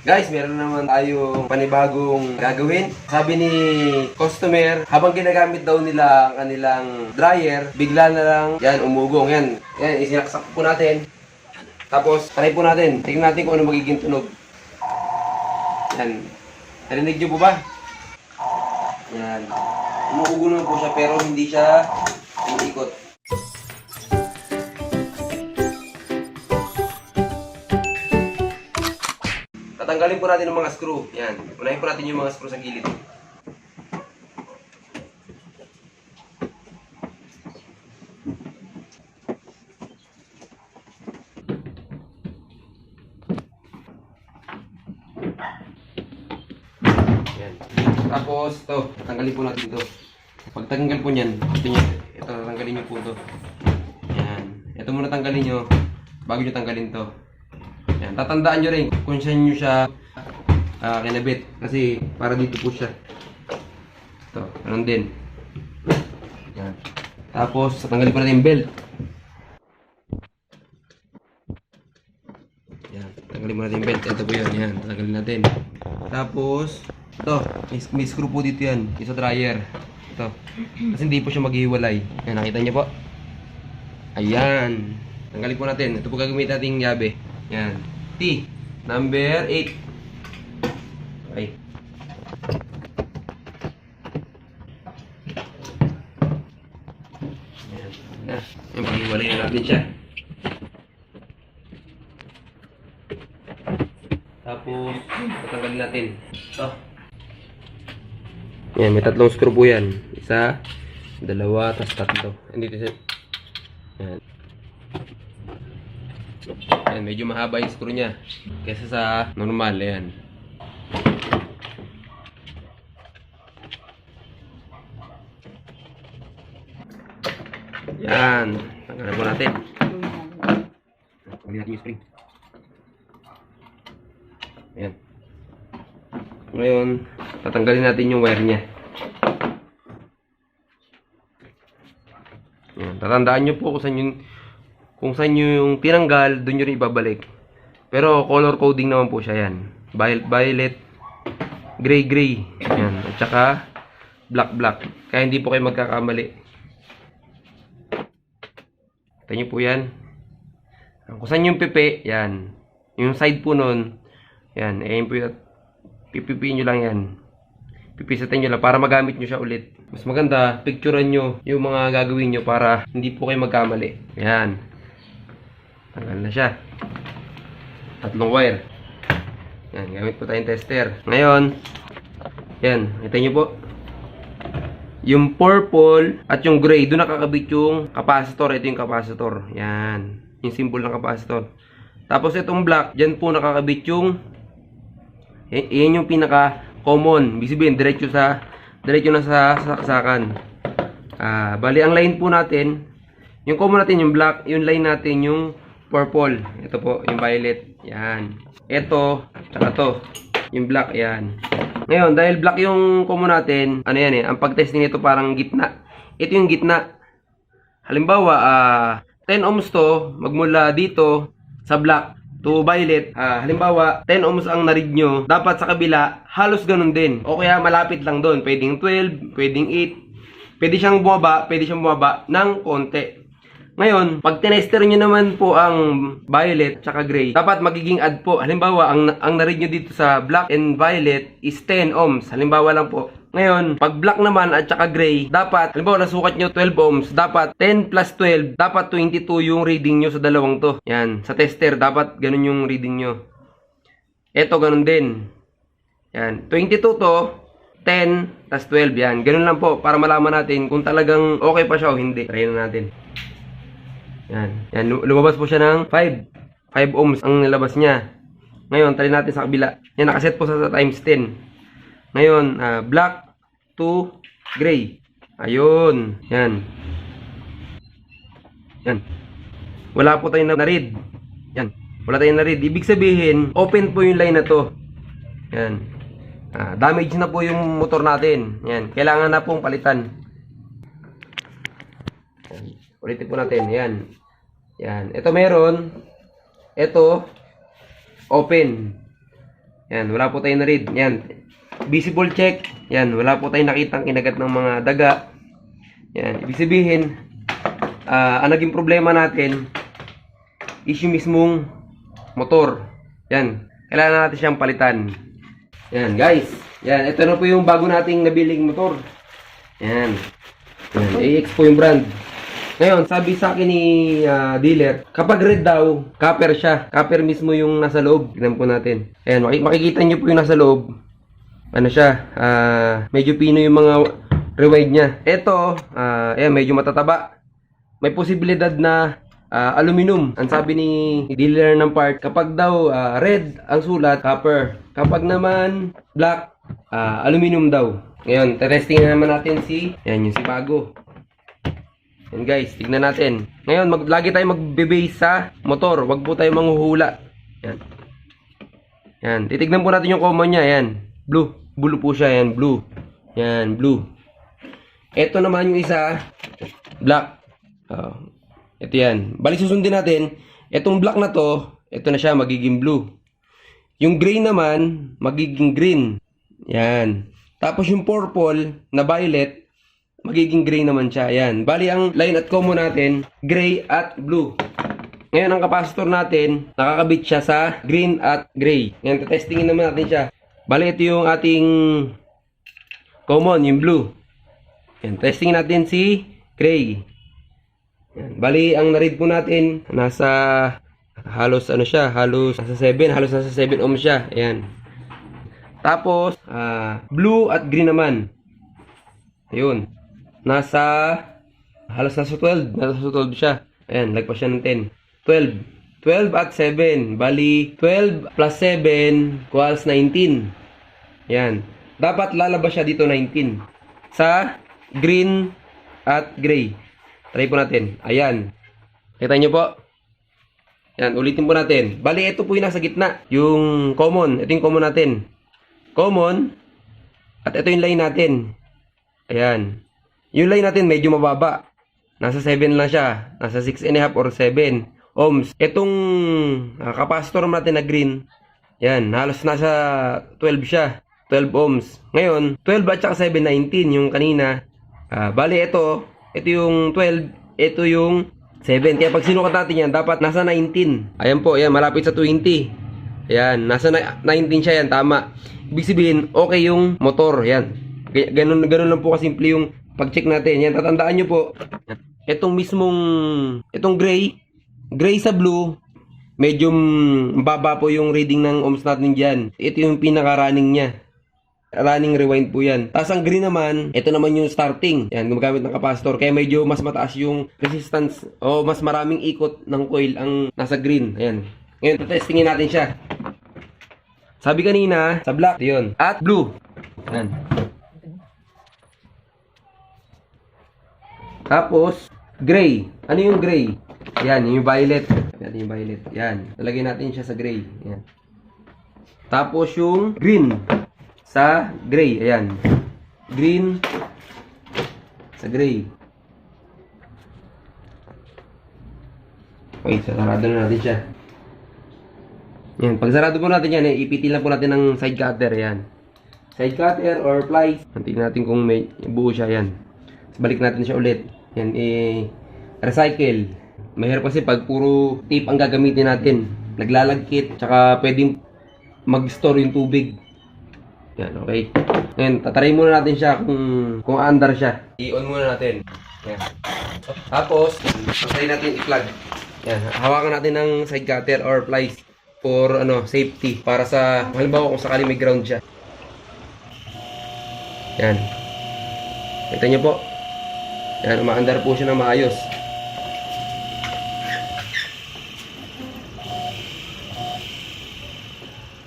Guys, meron naman tayong panibagong gagawin. Sabi ni customer, habang ginagamit daw nila ang kanilang dryer, bigla na lang, yan, umugong. Yan, isinaksak po natin. Tapos, try po natin. Tingnan natin kung ano magiging tunog. Yan. Narinig niyo po ba? Yan. Umuugo naman po siya pero hindi siya umiikot. Tatanggalin po natin ng mga screw. Yan. Unahin po natin yung mga screw sa gilid. Yan. Tapos, ito. Tatanggalin po natin ito. Pag tanggal po niyan, ito tatanggalin nyo po ito. Yan. Ito muna tanggalin nyo bago nyo tanggalin to. Yan. Tatandaan nyo rin kung saan nyo siya kinabit. Kasi para dito po siya. Ito. Ganun din. Yan. Tapos, tatanggalin po natin yung belt. Yan. Tatanggalin po natin yung belt. Ito po yun. Yan. Tatanggalin natin. Tapos, ito. May screw po dito yan. Isa dryer. Ito. Kasi hindi po siya maghihiwalay. Yan. Nakita niyo po? Ayan. Tanggalin po natin. Ito po gagamitin natin yabe. Yan. T. Number 8. Okay. Yan. Yan. Paghiwalay na natin siya. Tapos, tatanggalin natin. Ito. Yan. May tatlong screw po yan. Isa, dalawa, tapos tatlo. Andito siya. Yan. Ayan, medyo mahaba yung screw niya kaysa sa normal. Ayan. Yan. Tanggalin po natin. Tanggalin natin yung spring. Ayan. Ngayon, tatanggalin natin yung wire niya. Ayan. Tatandaan nyo po kung saan yung tinanggal, doon nyo rin ibabalik. Pero color coding naman po siya yan. Violet, gray. Yan. At saka black. Kaya hindi po kayo magkakamali. Kita nyo po yan. Kung saan yung pipi, yan. Yung side po nun, yan. Ayan po yung pipipiin nyo lang yan. Pipisatin nyo lang para magamit nyo siya ulit. Mas maganda, picturean nyo yung mga gagawin nyo para hindi po kayo magkamali. Yan. Tanggal na siya. Tatlong wire. Yan, gamit po tayong tester. Ngayon, yan, kita nyo po. Yung purple at yung gray, doon nakakabit yung capacitor. Ito yung capacitor. Yan. Yung symbol ng capacitor. Tapos itong black, dyan po nakakabit yung yan yung pinaka common. Ibig sabihin, diretso na sa saksakan. Bali, ang line po natin, yung common natin yung black, yung line natin yung purple. Ito po, yung violet. Yan. Ito, tsaka to. Yung black, yan. Ngayon, dahil black yung common natin, ano yan ang pag-testing nito parang gitna. Ito yung gitna. Halimbawa, 10 ohms to, magmula dito sa black to violet. Halimbawa, 10 ohms ang narid nyo. Dapat sa kabila, halos ganun din. O kaya malapit lang doon. Pwedeng 12, pwedeng 8. Pwede siyang bumaba ng konti. Ngayon, pag tinester nyo naman po ang violet at gray, dapat magiging add po. Halimbawa, ang narid nyo dito sa black and violet is 10 ohms. Halimbawa lang po. Ngayon, pag black naman at saka gray, dapat, halimbawa nasukat nyo 12 ohms, dapat 10 plus 12, dapat 22 yung reading nyo sa dalawang to. Yan, sa tester, dapat ganun yung reading nyo. Ito, ganun din. Yan, 22 to, 10 plus 12, yan. Ganun lang po, para malaman natin kung talagang okay pa siya o hindi. Try na natin. Yan, lumabas po siya ng 5 ohms ang nilabas niya. Ngayon, try natin sa kabila. Yan, nakaset po sa times 10. Ngayon, black to gray. Ayun. Yan. Wala po tayong na-read. Yan. Wala tayong na-read. Ibig sabihin, open po yung line na to. Yan. Damage na po yung motor natin. Yan. Kailangan na pong palitan. Yan. Ulitin po natin. Yan. Yan. Ito meron. Ito, open. Yan, wala po tayong na-read. Yan. Visible check. Yan, wala po tayong nakitang kinagat ng mga daga. Yan, ibig sabihin, ang naging problema natin is yung mismong motor. Yan, kailangan natin siyang palitan. Yan, guys. Yan, ito na po yung bago nating nabiling motor. Yan. Yan, AX po yung brand. Ngayon, sabi sa akin ni dealer, kapag red daw, copper siya. Copper mismo yung nasa loob. Tignan po natin. Ayan, makikita nyo po yung nasa loob. Ano siya, medyo pino yung mga rewind niya. Ito, ayan, medyo matataba. May posibilidad na aluminum. Ang sabi ni dealer ng part, kapag daw red ang sulat, copper. Kapag naman black, aluminum daw. Ngayon, testing na naman natin yan yung si bago. Yan guys, tignan natin. Ngayon, lagi tayo magbe-base sa motor. Wag po tayo manghuhula. Yan. Yan, titignan po natin yung common niya. Yan, blue. Blue po siya, yan, blue. Yan, blue. Ito naman yung isa, black. Ito yan. Bali susundin natin, itong black na to, ito na siya, magiging blue. Yung gray naman, magiging green. Yan. Tapos yung purple na violet, magiging gray naman siya. Yan. Bali, ang line at common natin, gray at blue. Ngayon, ang capacitor natin, nakakabit siya sa green at gray. Ngayon, testingin naman natin siya. Bali, ito yung ating common, yung blue. Yan. Testingin natin si gray. Yan. Bali, ang na-read po natin, nasa halos, ano siya, halos nasa 7 ohm siya. Ayan. Tapos, blue at green naman. Ayun. Halos nasa 12 siya. Ayan, lagpas siya ng 10. 12 at 7. Bali, 12 plus 7 equals 19. Ayan. Dapat lalabas siya dito 19. Sa green at gray. Try po natin. Ayan. Kita nyo po? Ayan, ulitin po natin. Bali, ito po yung nasa gitna. Yung common. Ito yung common natin. Common. At ito yung line natin. Ayan. Yung line natin medyo mababa. Nasa 7 lang siya. Nasa 6.5 or 7 ohms. Itong capacitor natin na green, yan, halos nasa 12 siya. 12 ohms. Ngayon, 12 at saka 7, 19 yung kanina. Bali, ito yung 12, ito yung 7. Kaya pag sinukat natin yan, dapat nasa 19. Ayan po, yan, malapit sa 20. Ayan, nasa 19 siya yan, tama. Ibig sabihin, okay yung motor, yan. Ganun lang po kasimple yung pag-check natin. Yan, tatandaan nyo po, itong gray sa blue, medyo mababa po yung reading ng ohms natin dyan. Ito yung pinaka-running niya. Running rewind po yan. Tapos ang green naman, ito naman yung starting. Yan, gumagamit ng capacitor. Kaya medyo mas mataas yung resistance o mas maraming ikot ng coil ang nasa green. Ayan. Ngayon, testingin natin siya. Sabi kanina, sa black, yun. At blue. Ayan. Tapos, gray. Ano yung gray? Yan, yung violet. Yan, yung violet. Yan. Lalagay natin siya sa gray. Yan. Tapos yung green sa gray. Ayan. Green sa gray. Okay, sarado na natin siya. Yan. Pag sarado po natin yan, ipitil na po natin ng side cutter. Yan. Side cutter or plies. Tingnan natin kung may buo siya. Yan. Balik natin siya ulit. Yan, recycle. Mahirap kasi pag puro tape ang gagamitin natin. Naglalagkit, tsaka pwedeng mag-store yung tubig. Yan, okay. Ngayon, tatry muna natin siya kung aandar siya. I-on muna natin. Yan. Tapos, try natin i-plug. Yan, hawakan natin ng side cutter or plies for safety. Para sa, halimbawa kung sakali may ground siya. Yan. Kita niyo po. Yan, umaandar po siya ng maayos.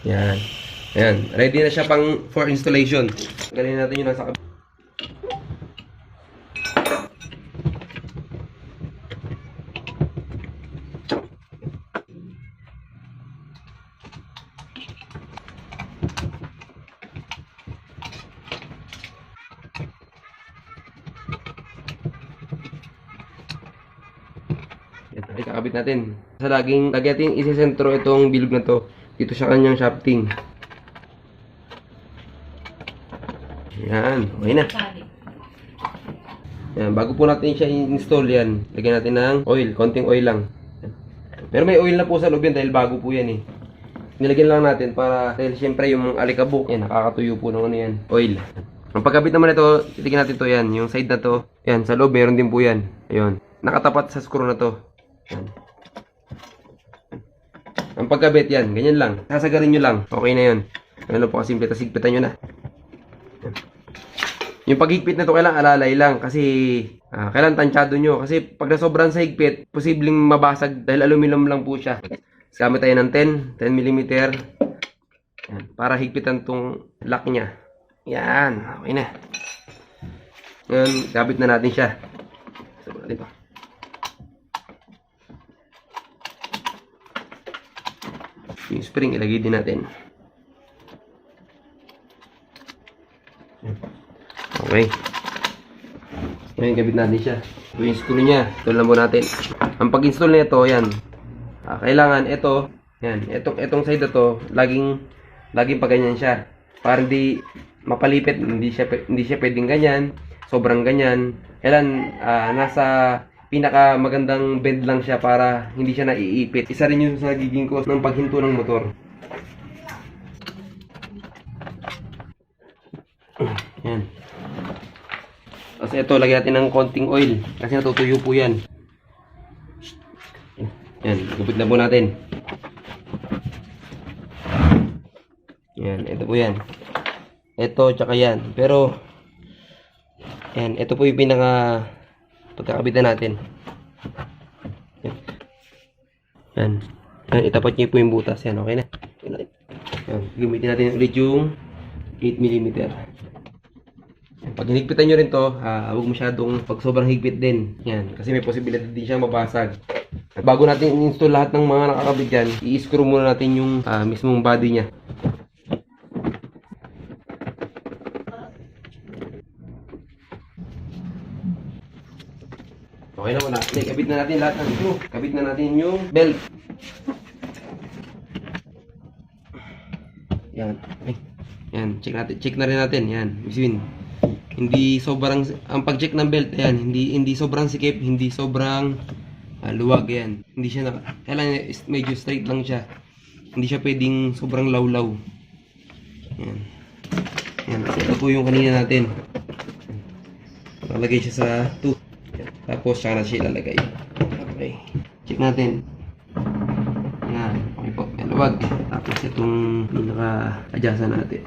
Yan. Ayan. Ready na siya for installation. Galing natin yung nasa kabila. Yan. Kakabit natin. Lagi natin isisentro itong bilog na to dito sa kanyang shafting. Yan, okay na. Yan, bago po natin siya install yan, lagyan natin ng oil, konting oil lang. Pero may oil na po sa loob yan dahil bago po yan eh. Nilagyan lang natin para, dahil syempre yung alikabok, yan, nakakatuyo po ng ano yan, oil. Ang pagkabit naman ito, titignan natin to yan, yung side na to, yan, sa loob meron din po yan. Ayun, nakatapat sa screw na to. Yan. Ang pagkabit yan, ganyan lang, sasagarin nyo lang, okay na yun. Ano po kasimple, tas higpitan nyo na. Yan. Yung paghigpit na to kailangan alalay lang kasi kailangan tansyado nyo. Kasi pag nasobrang sa higpit, posibleng mabasag dahil aluminum lang po siya. So, gamit tayo ng 10 mm. Yan, para higpitan tong lock niya. Yan, okay na. Ngayon, gamit na natin siya. So, dito. Yung spring ilagay din natin. Okay. Ngayon, gabit natin siya. Ito yung screw niya. Ito lang po natin. Ang pag-install nito, yan. Kailangan ito, yan. Itong side na to, laging pa ganyan siya. Para hindi mapalipit. Hindi siya pwedeng ganyan. Sobrang ganyan. Kailan, nasa pinaka magandang bend lang siya para hindi siya naiipit. Isa rin yung sa nagiging cause ng paghinto ng motor. Yan. Tapos ito, lagyan natin ng konting oil. Kasi natutuyo po yan. Yan, gupit na po natin. Yan, ito po yan. Ito, tsaka yan. Pero, yan, ito po yung pinaka pagkakabitan natin. Yan. Yan. Yan, itapat nyo po yung butas. Yan, okay na. Yan, gamitin natin ulit yung 8 mm. Pag hinigpitan nyo rin to, huwag masyadong pag sobrang higpit din. Yan, kasi may posibilidad din siyang mabasag. At bago natin i-install lahat ng mga nakakabit dyan, i-screw muna natin yung mismong body niya. Okay na muna. Okay, kabit na natin lahat ng screw. Kabit na natin yung belt. Yan. Okay. Yan, check na rin natin. Yan, Miss hindi sobrang, ang pag-check ng belt, yan, hindi sobrang sikip, hindi sobrang luwag, yan. Hindi siya, kailangan medyo straight lang siya. Hindi siya pwedeng sobrang lawlaw. Yan. Yan, ito po yung kanina natin. Lalagay siya sa 2. Tapos, siya na siya ilalagay. Okay. Check natin. Yan. Okay po. Yan, luwag. Tapos, itong pinaka-adjustan natin.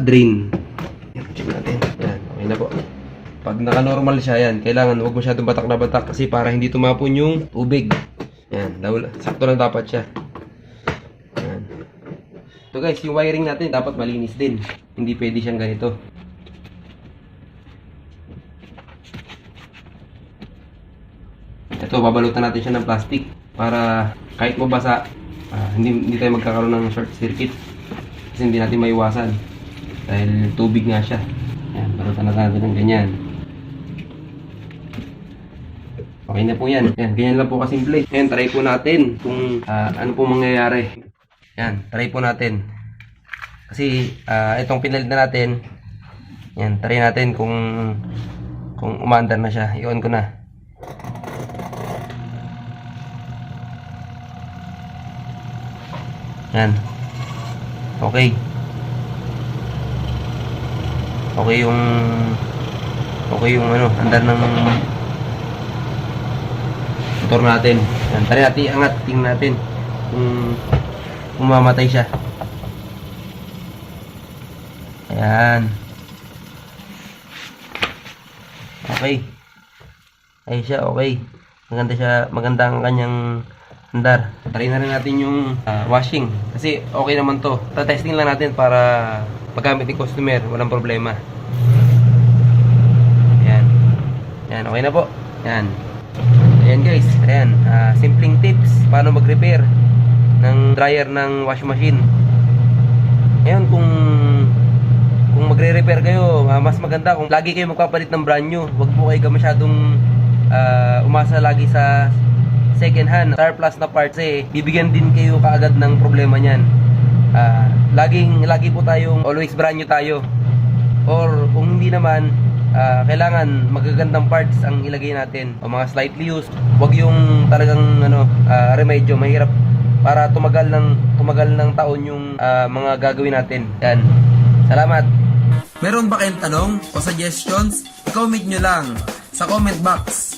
Drain. Yan, check natin. Yan, okay na po. Pag naka-normal siya, yan, kailangan huwag masyadong batak na batak kasi para hindi tumapon yung tubig. Yan, sakto lang dapat siya. Yan. So guys, yung wiring natin dapat malinis din. Hindi pwede siyang ganito. Ito, babalutan natin siya ng plastic para kahit mabasa, hindi tayo magkakaroon ng short circuit kasi hindi natin maiwasan dahil tubig nga siya. Yan, balutan natin ng ganyan. Okay na po yan. Yan, ganyan lang po kasimple. Yan, try po natin kung ano po mangyayari. Yan, try po natin. Kasi itong pinalit na natin, yan, try natin kung umaandar na siya. I-on ko na. Yan. Okay. Okay yung ano, andar ng motor natin. Yan, try natin iangat, tingnan natin kung mamatay siya. Ayan. Okay. Ay siya, okay. Maganda siya, maganda ang kanyang andar. Try na rin natin yung washing. Kasi okay naman to. Testing lang natin para paggamit ni customer, walang problema. Ayan. Ayan, okay na po. Ayan. Ayan guys. Ayan. Simpleng tips paano mag-repair ng dryer ng wash machine. Ayan, kung magre-repair kayo, mas maganda kung lagi kayo magpapalit ng brand new. Huwag po kayo masyadong umasa lagi sa second hand, surplus na parts bibigyan din kayo kaagad ng problema niyan. Lagi po tayong always brand new tayo. Or kung hindi naman, kailangan magagandang parts ang ilagay natin o mga slightly used. Huwag yung talagang remedyo mahirap para tumagal ng taon yung mga gagawin natin. Yan. Salamat. Meron ba kayong tanong o suggestions? I-comment nyo lang sa comment box.